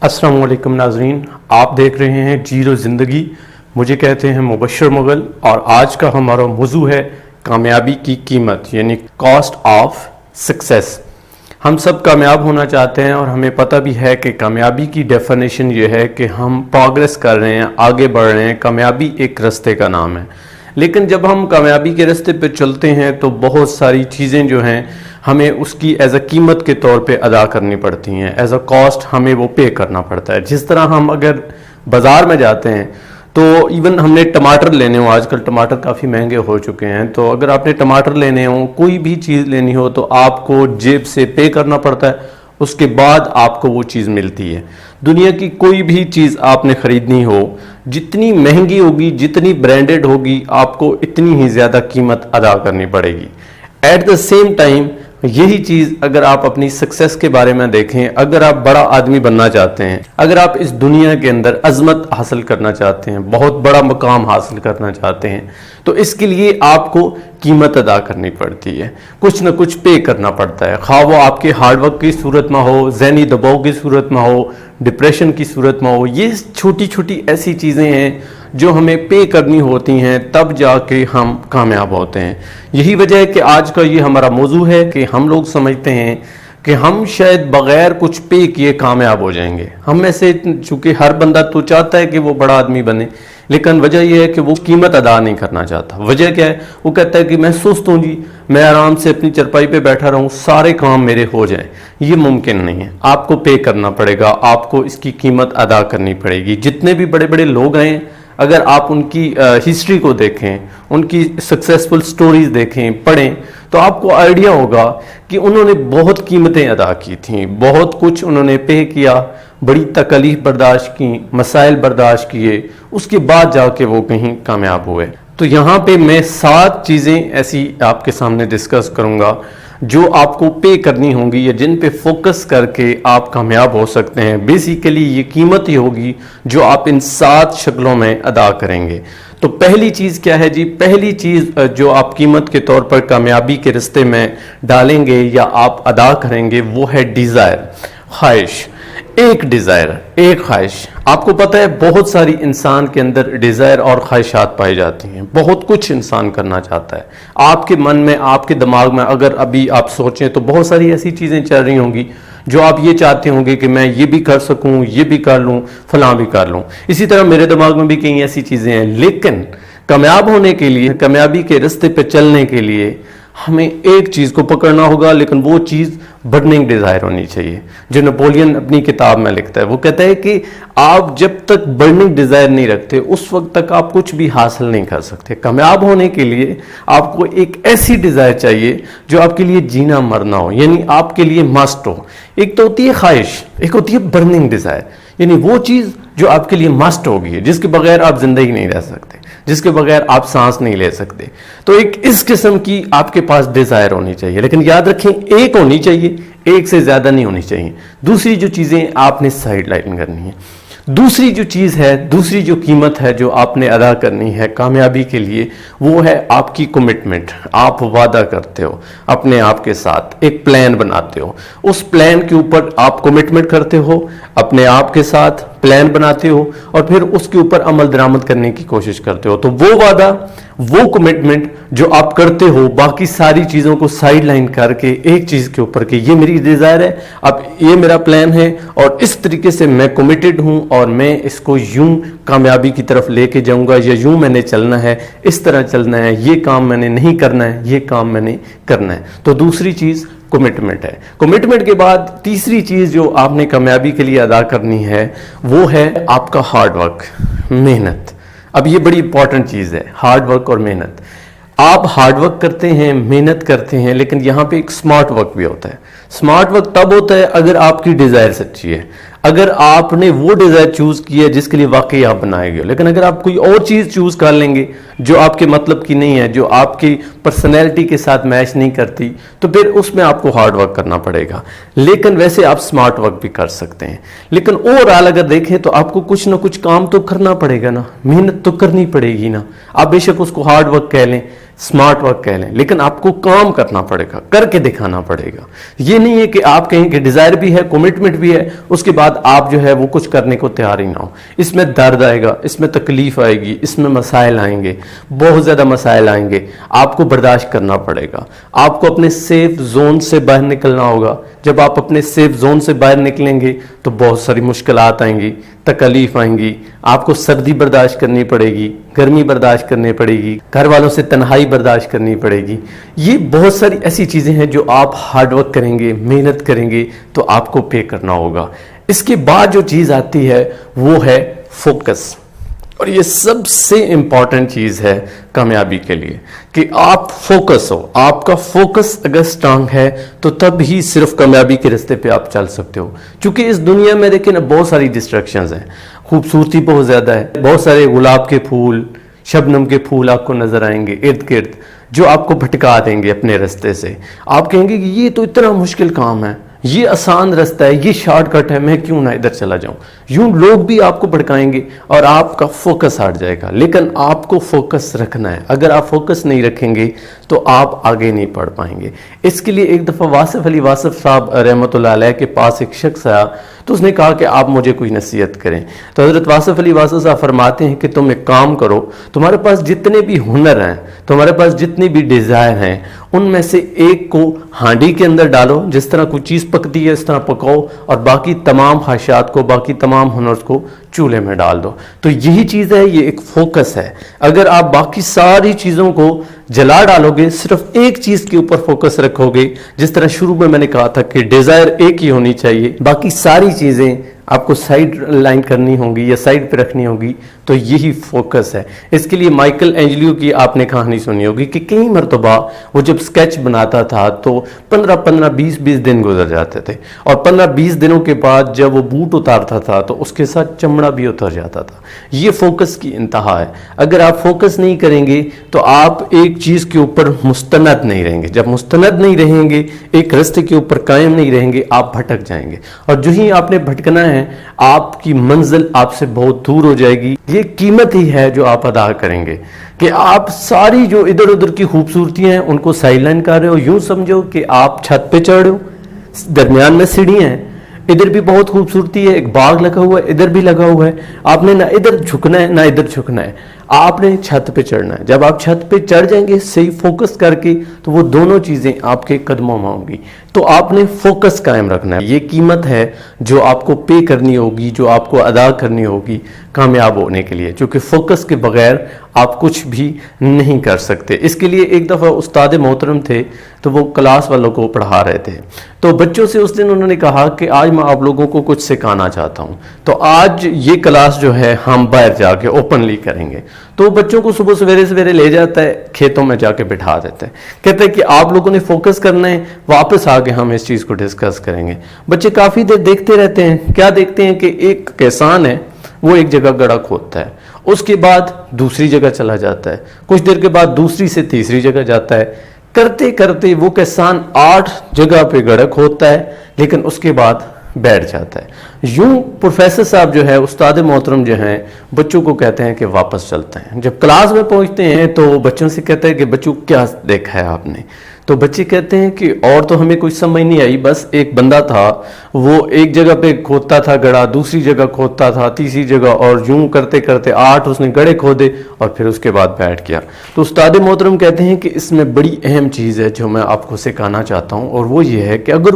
अस्सलाम वालेकुम नाजरीन, आप देख रहे हैं जीरो ज़िंदगी। मुझे कहते हैं मुबशर मुगल और आज का हमारा मौजू है कामयाबी की कीमत यानी कॉस्ट ऑफ सक्सेस। हम सब कामयाब होना चाहते हैं और हमें पता भी है कि कामयाबी की डेफिनेशन ये है कि हम प्रोग्रेस कर रहे हैं, आगे बढ़ रहे हैं। कामयाबी एक रास्ते का नाम है, लेकिन जब हम कामयाबी के रास्ते पे चलते हैं तो बहुत सारी चीज़ें जो हैं हमें उसकी एज अ कीमत के तौर पे अदा करनी पड़ती हैं, एज अ कॉस्ट हमें वो पे करना पड़ता है। जिस तरह हम अगर बाज़ार में जाते हैं तो इवन हमने टमाटर लेने हो, आजकल टमाटर काफ़ी महंगे हो चुके हैं, तो अगर आपने टमाटर लेने हो, कोई भी चीज़ लेनी हो तो आपको जेब से पे करना पड़ता है, उसके बाद आपको वो चीज़ मिलती है। दुनिया की कोई भी चीज़ आपने ख़रीदनी हो, जितनी महंगी होगी, जितनी ब्रांडेड होगी, आपको इतनी ही ज़्यादा कीमत अदा करनी पड़ेगी। एट द सेम टाइम यही चीज़ अगर आप अपनी सक्सेस के बारे में देखें, अगर आप बड़ा आदमी बनना चाहते हैं, अगर आप इस दुनिया के अंदर अजमत हासिल करना चाहते हैं, बहुत बड़ा मकाम हासिल करना चाहते हैं, तो इसके लिए आपको कीमत अदा करनी पड़ती है, कुछ ना कुछ पे करना पड़ता है। खा वो आपके हार्डवर्क की सूरत में हो, ज़हनी दबाव की सूरत में हो, डिप्रेशन की सूरत में हो। ये छोटी छोटी ऐसी चीज़ें हैं जो हमें पे करनी होती हैं, तब जाके हम कामयाब होते हैं। यही वजह है कि आज का ये हमारा मौजू है कि हम लोग समझते हैं कि हम शायद बग़ैर कुछ पे किए कामयाब हो जाएंगे। हम में से चूँकि हर बंदा तो चाहता है कि वो बड़ा आदमी बने, लेकिन वजह यह है कि वो कीमत अदा नहीं करना चाहता। वजह क्या है? वो कहता है कि मैं सुस्त हूँ जी, मैं आराम से अपनी चरपाई पे बैठा रहूँ, सारे काम मेरे हो जाएं। ये मुमकिन नहीं है, आपको पे करना पड़ेगा, आपको इसकी कीमत अदा करनी पड़ेगी। जितने भी बड़े बड़े लोग आए, अगर आप उनकी हिस्ट्री को देखें, उनकी सक्सेसफुल स्टोरीज देखें, पढ़ें, तो आपको आइडिया होगा कि उन्होंने बहुत कीमतें अदा की थी, बहुत कुछ उन्होंने पे किया, बड़ी तकलीफ बर्दाश्त की, मसाइल बर्दाश्त किए, उसके बाद जाके वो कहीं कामयाब हुए। तो यहाँ पे मैं 7 चीज़ें ऐसी आपके सामने डिस्कस करूँगा जो आपको पे करनी होंगी या जिन पे फोकस करके आप कामयाब हो सकते हैं। बेसिकली ये कीमत ही होगी जो आप इन 7 शक्लों में अदा करेंगे। तो पहली चीज़ क्या है जी? पहली चीज़ जो आप कीमत के तौर पर कामयाबी के रिश्ते में डालेंगे या आप अदा करेंगे वो है डिज़ायर, ख्वाहिश। एक डिज़ायर, एक ख्वाहिश। आपको पता है बहुत सारी इंसान के अंदर डिज़ायर और ख्वाहिशात पाई जाती हैं, बहुत कुछ इंसान करना चाहता है। आपके मन में, आपके दिमाग में अगर अभी आप सोचें तो बहुत सारी ऐसी चीज़ें चल रही होंगी जो आप ये चाहते होंगे कि मैं ये भी कर सकूं, ये भी कर लूं, फलां भी कर लूं। इसी तरह मेरे दिमाग में भी कई ऐसी चीज़ें हैं, लेकिन कामयाब होने के लिए, कामयाबी के रास्ते पे चलने के लिए हमें एक चीज़ को पकड़ना होगा, लेकिन वो चीज़ बर्निंग डिज़ायर होनी चाहिए। जो नेपोलियन अपनी किताब में लिखता है, वो कहता है कि आप जब तक बर्निंग डिज़ायर नहीं रखते उस वक्त तक आप कुछ भी हासिल नहीं कर सकते। कामयाब होने के लिए आपको एक ऐसी डिज़ायर चाहिए जो आपके लिए जीना मरना हो, यानी आपके लिए मस्ट हो। एक तो होती है ख्वाहिश, एक होती है बर्निंग डिज़ायर, यानी वो चीज़ जो आपके लिए मस्ट होगी, जिसके बगैर आप जिंदगी नहीं रह सकते, जिसके बगैर आप सांस नहीं ले सकते। तो एक इस किस्म की आपके पास डिज़ायर होनी चाहिए, लेकिन याद रखें एक होनी चाहिए, एक से ज़्यादा नहीं होनी चाहिए। दूसरी जो चीज़ें आपने साइड लाइन करनी है, दूसरी जो चीज़ है, दूसरी जो कीमत है जो आपने अदा करनी है कामयाबी के लिए, वो है आपकी कमिटमेंट। आप वादा करते हो अपने आप के साथ, एक प्लान बनाते हो, उस प्लान के ऊपर आप कमिटमेंट करते हो, अपने आप के साथ प्लान बनाते हो और फिर उसके ऊपर अमल दरामद करने की कोशिश करते हो। तो वो वादा, वो कमिटमेंट जो आप करते हो, बाकी सारी चीज़ों को साइड लाइन करके एक चीज़ के ऊपर कि ये मेरी डिज़ायर है, अब ये मेरा प्लान है और इस तरीके से मैं कमिटेड हूँ और मैं इसको यूं कामयाबी की तरफ लेके जाऊंगा, या यूं मैंने चलना है, इस तरह चलना है, ये काम मैंने नहीं करना है, ये काम मैंने करना है। तो दूसरी चीज़ कमिटमेंट है। कमिटमेंट के बाद तीसरी चीज़ जो आपने कामयाबी के लिए अदा करनी है वो है आपका हार्डवर्क, मेहनत। अब ये बड़ी इंपॉर्टेंट चीज़ है, हार्डवर्क और मेहनत। आप हार्डवर्क करते हैं, मेहनत करते हैं, लेकिन यहाँ पे एक स्मार्ट वर्क भी होता है। स्मार्ट वर्क तब होता है अगर आपकी डिज़ायर सच्ची है, अगर आपने वो डिज़ायर चूज़ की है जिसके लिए वाकई आप बनाए गए हो। लेकिन अगर आप कोई और चीज़ चूज़ कर लेंगे जो आपके मतलब की नहीं है, जो आपकी पर्सनैलिटी के साथ मैच नहीं करती, तो फिर उसमें आपको हार्ड वर्क करना पड़ेगा। लेकिन वैसे आप स्मार्ट वर्क भी कर सकते हैं। लेकिन ओवरऑल अगर देखें तो आपको कुछ ना कुछ काम तो करना पड़ेगा ना, मेहनत तो करनी पड़ेगी ना। आप बेशक उसको हार्ड वर्क कह लें स्मार्ट वर्क कह लें, लेकिन आपको काम करना पड़ेगा, करके दिखाना पड़ेगा। ये नहीं है कि आप कहें कि डिजायर भी है, कमिटमेंट भी है, उसके बाद आप जो है वो कुछ करने को तैयार ही ना हो। इसमें दर्द आएगा, इसमें तकलीफ आएगी, इसमें मसाइल आएंगे, बहुत ज्यादा मसाइल आएंगे, आपको बर्दाश्त करना पड़ेगा। आपको अपने सेफ जोन से बाहर निकलना होगा। जब आप अपने सेफ जोन से बाहर निकलेंगे तो बहुत सारी मुश्किलात आएंगी, तकलीफ आएंगी, आपको सर्दी बर्दाश्त करनी पड़ेगी, गर्मी बर्दाश्त करनी पड़ेगी, घर वालों से तन्हाई बर्दाश्त करनी पड़ेगी। ये बहुत सारी ऐसी चीजें हैं जो आप हार्ड वर्क करेंगे, मेहनत करेंगे तो आपको पे करना होगा। इसके बाद जो चीज आती है वो है फोकस, और ये सबसे इंपॉर्टेंट चीज है कामयाबी के लिए कि आप फोकस हो। आपका फोकस अगर स्ट्रांग है तो तब ही सिर्फ कामयाबी के रास्ते पे आप चल सकते हो। क्योंकि इस दुनिया में देखिए ना, बहुत सारी डिस्ट्रैक्शंस हैं, खूबसूरती बहुत ज्यादा है, बहुत सारे गुलाब के फूल, शबनम के फूल आपको नजर आएंगे इर्द गिर्द, जो आपको भटका देंगे अपने रास्ते से। आप कहेंगे कि ये तो इतना मुश्किल काम है, ये आसान रास्ता है, ये शॉर्टकट है, मैं क्यों ना इधर चला जाऊं। यूं लोग भी आपको भड़काएंगे और आपका फोकस हट जाएगा। लेकिन आपको फोकस रखना है। अगर आप फोकस नहीं रखेंगे तो आप आगे नहीं बढ़ पाएंगे। इसके लिए एक दफा वासिफ अली वासिफ साहब रहमतुल्लाह अलैह के पास एक शख्स आया, तो उसने कहा कि आप मुझे कोई नसीहत करें। तो हजरत वासिफ अली वासिफ साहब फरमाते हैं कि तुम एक काम करो, तुम्हारे पास जितने भी हुनर हैं, तुम्हारे पास जितनी भी डिजायर हैं, उनमें से एक को हांडी के अंदर डालो, जिस तरह कोई चीज पकती है इस तरह पकाओ, और बाकी तमाम ख्वाहिशात को, बाकी तमाम हुनर्स को चूल्हे में डाल दो। तो यही चीज है, ये एक फोकस है। अगर आप बाकी सारी चीजों को जला डालोगे, सिर्फ एक चीज के ऊपर फोकस रखोगे, जिस तरह शुरू में मैंने कहा था कि डिजायर एक ही होनी चाहिए, बाकी सारी चीजें आपको साइड लाइन करनी होंगी या साइड पे रखनी होगी, तो यही फोकस है। इसके लिए माइकल एंजेलियो की आपने कहानी सुनी होगी कि कई मरतबा वो जब स्केच बनाता था तो 15-15, 20-20 दिन गुजर जाते थे, और 15-20 दिनों के बाद जब वो बूट उतारता था तो उसके साथ चमड़ा भी उतर जाता था। ये फोकस की इंतहा है। अगर आप फोकस नहीं करेंगे तो आप एक चीज के ऊपर मुस्तनद नहीं रहेंगे। जब मुस्तनद नहीं रहेंगे, एक रास्ते के ऊपर कायम नहीं रहेंगे, आप भटक जाएंगे, और जो ही आपने भटकना है, आपकी मंजिल आपसे बहुत दूर हो जाएगी। ये कीमत ही है जो आप अदा करेंगे कि आप सारी जो इधर उधर की खूबसूरतियां हैं उनको साइडलाइन कर रहे हो। यूं समझो कि आप छत पे चढ़ रहे हो, दरमियान में सीढ़ियां हैं, इधर भी बहुत खूबसूरती है, एक बाग लगा हुआ है, इधर भी लगा हुआ है, आपने ना इधर झुकना है ना इधर झुकना है, आपने छत पे चढ़ना है। जब आप छत पे चढ़ जाएंगे सही फोकस करके, तो वो दोनों चीजें आपके कदमों में होंगी। तो आपने फोकस कायम रखना है। ये कीमत है जो आपको पे करनी होगी, जो आपको अदा करनी होगी कामयाब होने के लिए, क्योंकि फोकस के बगैर आप कुछ भी नहीं कर सकते। इसके लिए एक दफा उस्ताद मोहतरम थे, तो वो क्लास वालों को पढ़ा रहे थे, तो बच्चों से उस दिन उन्होंने कहा कि आज मैं आप लोगों को कुछ सिखाना चाहता हूं, तो आज ये क्लास जो है हम बाहर जाके ओपनली करेंगे। तो बच्चों को सुबह सवेरे सवेरे ले जाता है, खेतों में जाके बिठा देता है, कहते हैं कि आप लोगों ने फोकस करना है, वापस आके हम इस चीज को डिस्कस करेंगे। बच्चे काफी देर देखते रहते हैं। क्या देखते हैं कि एक किसान है, वो एक जगह गड्ढा खोदता है, उसके बाद दूसरी जगह चला जाता है, कुछ देर के बाद दूसरी से तीसरी जगह जाता है, करते करते वो किसान 8 जगह पे गड्ढा खोदता है, लेकिन उसके बाद बैठ जाता है। यूं प्रोफेसर साहब जो है, उस्ताद मोहतरम जो हैं, बच्चों को कहते हैं कि वापस चलते हैं। जब क्लास में पहुंचते हैं तो बच्चों से कहते हैं कि बच्चों क्या देखा है आपने? तो बच्चे कहते हैं कि और तो हमें कुछ समझ नहीं आई, बस एक बंदा था, वो एक जगह पे खोदता था गड्ढा, दूसरी जगह खोदता था, तीसरी जगह, और यूं करते करते 8 उसने गड्ढे खोदे और फिर उसके बाद बैठ गया। तो उस्ताद मोहतरम कहते हैं कि इसमें बड़ी अहम चीज़ है जो मैं आपको सिखाना चाहता हूँ, और वो ये है कि अगर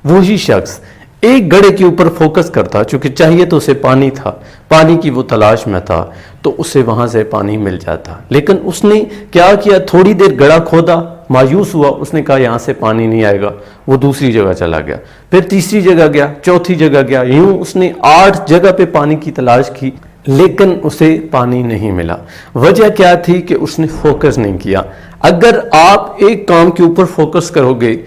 वही शख्स एक गड्ढे के ऊपर फोकस करता, चूंकि चाहिए तो उसे पानी था, पानी की वो तलाश में था, तो उसे वहां से पानी मिल जाता। लेकिन उसने क्या किया, थोड़ी देर गड्ढा खोदा, मायूस हुआ, उसने कहा यहां से पानी नहीं आएगा, वो दूसरी जगह चला गया, फिर तीसरी जगह गया, चौथी जगह गया, यूं उसने 8 जगह पे पानी की तलाश की, लेकिन उसे पानी नहीं मिला। वजह क्या थी कि उसने फोकस नहीं किया। अगर आप एक काम के ऊपर फोकस करोगे,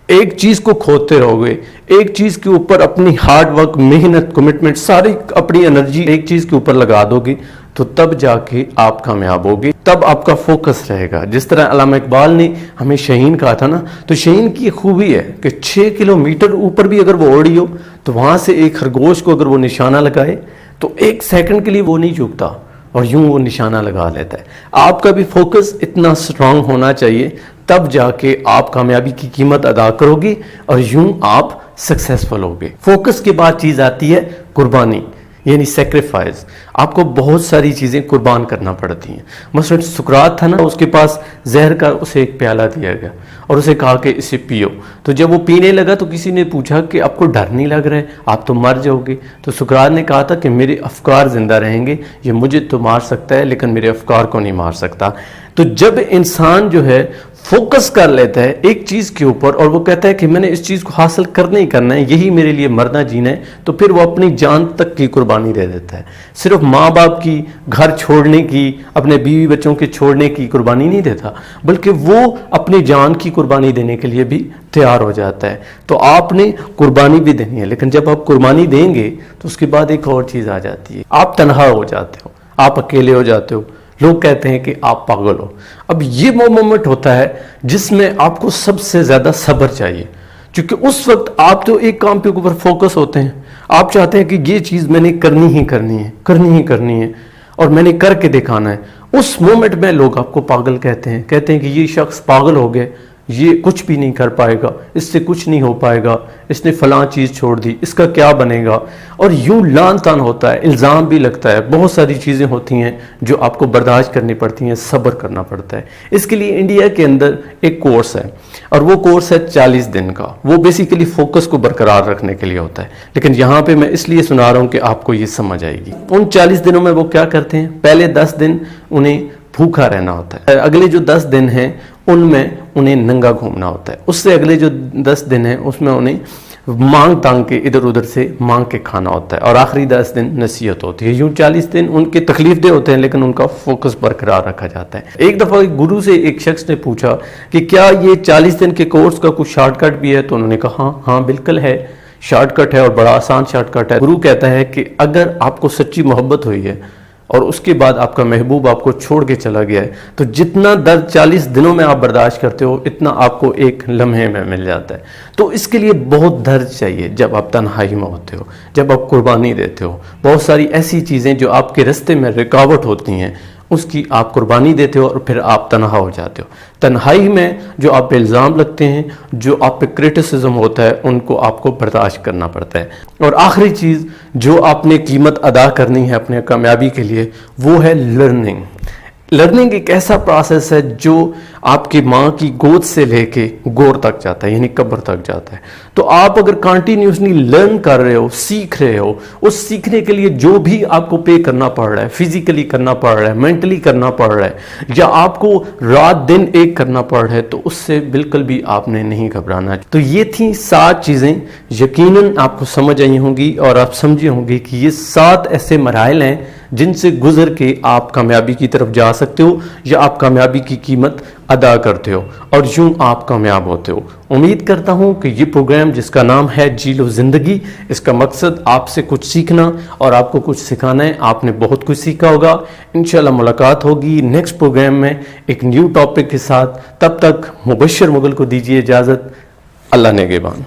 एक चीज को खोदते रहोगे, एक चीज के ऊपर अपनी हार्ड वर्क, मेहनत, कमिटमेंट, सारी अपनी एनर्जी एक चीज के ऊपर लगा दोगे, तो तब जाके आप कामयाब होगे, तब आपका फोकस रहेगा। जिस तरह अल्लामा इकबाल ने हमें शाहीन कहा था ना, तो शाहीन की खूबी है कि 6 किलोमीटर ऊपर भी अगर वो उड़ी हो, तो वहां से एक खरगोश को अगर वो निशाना लगाए तो 1 सेकंड के लिए वो नहीं झुकता, اور یوں وہ نشانہ لگا لیتا ہے. آپ کا بھی فوکس اتنا سٹرانگ ہونا چاہیے, تب جا کے آپ کامیابی کی قیمت ادا کرو گے اور یوں آپ سکسیسفل ہوگے. فوکس کے بعد چیز آتی ہے قربانی, یعنی سیکریفائز. آپ کو بہت ساری چیزیں قربان کرنا پڑتی ہیں. مثلا سقراط تھا نا, اس کے پاس زہر کا اسے ایک پیالہ دیا گیا اور اسے کہا کہ اسے پیو. تو جب وہ پینے لگا تو کسی نے پوچھا کہ آپ کو ڈر نہیں لگ رہا ہے, آپ تو مر جاؤ گے. تو سقراط نے کہا تھا کہ میرے افکار زندہ رہیں گے, یہ مجھے تو مار سکتا ہے لیکن میرے افکار کو نہیں مار سکتا. تو جب انسان جو ہے فوکس کر لیتا ہے ایک چیز کے اوپر اور وہ کہتا ہے کہ میں نے اس چیز کو حاصل کرنا ہی کرنا ہے, یہی میرے لیے مرنا جینا ہے, تو پھر وہ اپنی جان تک کی قربانی دے دیتا ہے. صرف ماں باپ کی, گھر چھوڑنے کی, اپنے بیوی بچوں کے چھوڑنے کی قربانی نہیں دیتا, بلکہ وہ اپنی جان کی قربانی دینے کے لیے بھی تیار ہو جاتا ہے. تو آپ نے قربانی بھی دینی ہے, لیکن جب آپ قربانی دیں گے تو اس کے بعد ایک اور چیز آ جاتی ہے, آپ تنہا ہو جاتے ہو, آپ اکیلے ہو جاتے ہو. لوگ کہتے ہیں کہ آپ پاگل ہو. اب یہ وہ مومنٹ ہوتا ہے جس میں آپ کو سب سے زیادہ صبر چاہیے, کیونکہ اس وقت آپ تو ایک کام کے اوپر فوکس ہوتے ہیں, آپ چاہتے ہیں کہ یہ چیز میں نے کرنی ہی کرنی ہے اور میں نے کر کے دکھانا ہے. اس مومنٹ میں لوگ آپ کو پاگل کہتے ہیں کہ یہ شخص پاگل ہو گیا, یہ کچھ بھی نہیں کر پائے گا, اس سے کچھ نہیں ہو پائے گا, اس نے فلاں چیز چھوڑ دی, اس کا کیا بنے گا. اور یوں لان تان ہوتا ہے, الزام بھی لگتا ہے, بہت ساری چیزیں ہوتی ہیں جو آپ کو برداشت کرنی پڑتی ہیں, صبر کرنا پڑتا ہے. اس کے لیے انڈیا کے اندر ایک کورس ہے اور وہ کورس ہے 40 دن کا. وہ بیسیکلی فوکس کو برقرار رکھنے کے لیے ہوتا ہے, لیکن یہاں پہ میں اس لیے سنا رہا ہوں کہ آپ کو یہ سمجھ آئے گی. ان 40 دنوں میں وہ کیا کرتے ہیں, پہلے 10 دن انہیں بھوکا رہنا ہوتا ہے, اگلے جو 10 دن ہیں ان میں انہیں ننگا گھومنا ہوتا ہے, اس سے اگلے جو 10 دن ہیں اس میں انہیں مانگ تانگ کے ادھر ادھر سے مانگ کے کھانا ہوتا ہے, اور آخری 10 دن نصیحت ہوتی ہے. یوں 40 دن ان کے تکلیف دہ ہوتے ہیں لیکن ان کا فوکس برقرار رکھا جاتا ہے. ایک دفعہ ایک گرو سے ایک شخص نے پوچھا کہ کیا یہ 40 دن کے کورس کا کچھ شارٹ کٹ بھی ہے, تو انہوں نے کہا ہاں بالکل ہے, شارٹ کٹ ہے اور بڑا آسان شارٹ کٹ ہے. گرو کہتا ہے کہ اگر آپ کو سچی محبت ہوئی ہے اور اس کے بعد آپ کا محبوب آپ کو چھوڑ کے چلا گیا ہے, تو جتنا درد 40 دنوں میں آپ برداشت کرتے ہو اتنا آپ کو ایک لمحے میں مل جاتا ہے. تو اس کے لیے بہت درد چاہیے جب آپ تنہائی میں ہوتے ہو, جب آپ قربانی دیتے ہو. بہت ساری ایسی چیزیں جو آپ کے راستے میں رکاوٹ ہوتی ہیں اس کی آپ قربانی دیتے ہو اور پھر آپ تنہا ہو جاتے ہو. تنہائی میں جو آپ پہ الزام لگتے ہیں, جو آپ پہ کرٹیسزم ہوتا ہے, ان کو آپ کو برداشت کرنا پڑتا ہے. اور آخری چیز جو آپ نے قیمت ادا کرنی ہے اپنے کامیابی کے لیے, وہ ہے لرننگ. لرننگ ایک ایسا پروسیس ہے جو آپ کی ماں کی گود سے لے کے گور تک جاتا ہے, یعنی قبر تک جاتا ہے. تو آپ اگر کنٹینیوسلی لرن کر رہے ہو, سیکھ رہے ہو, اس سیکھنے کے لیے جو بھی آپ کو پے کرنا پڑ رہا ہے, فزیکلی کرنا پڑ رہا ہے, مینٹلی کرنا پڑ رہا ہے, یا آپ کو رات دن ایک کرنا پڑ رہا ہے, تو اس سے بالکل بھی آپ نے نہیں گھبرانا. تو یہ تھیں 7 چیزیں, یقیناً آپ کو سمجھ آئی ہوں گی اور آپ سمجھے ہوں گے کہ یہ 7 ایسے مراحل ہیں جن سے گزر کے آپ کامیابی کی طرف جا سکتے ہو یا آپ کامیابی کی قیمت ادا کرتے ہو اور یوں آپ کامیاب ہوتے ہو. امید کرتا ہوں کہ یہ پروگرام جس کا نام ہے جی لو زندگی, اس کا مقصد آپ سے کچھ سیکھنا اور آپ کو کچھ سکھانا ہے. آپ نے بہت کچھ سیکھا ہوگا. انشاءاللہ ملاقات ہوگی نیکسٹ پروگرام میں ایک نیو ٹاپک کے ساتھ. تب تک مبشر مغل کو دیجیے اجازت. اللہ نگہبان.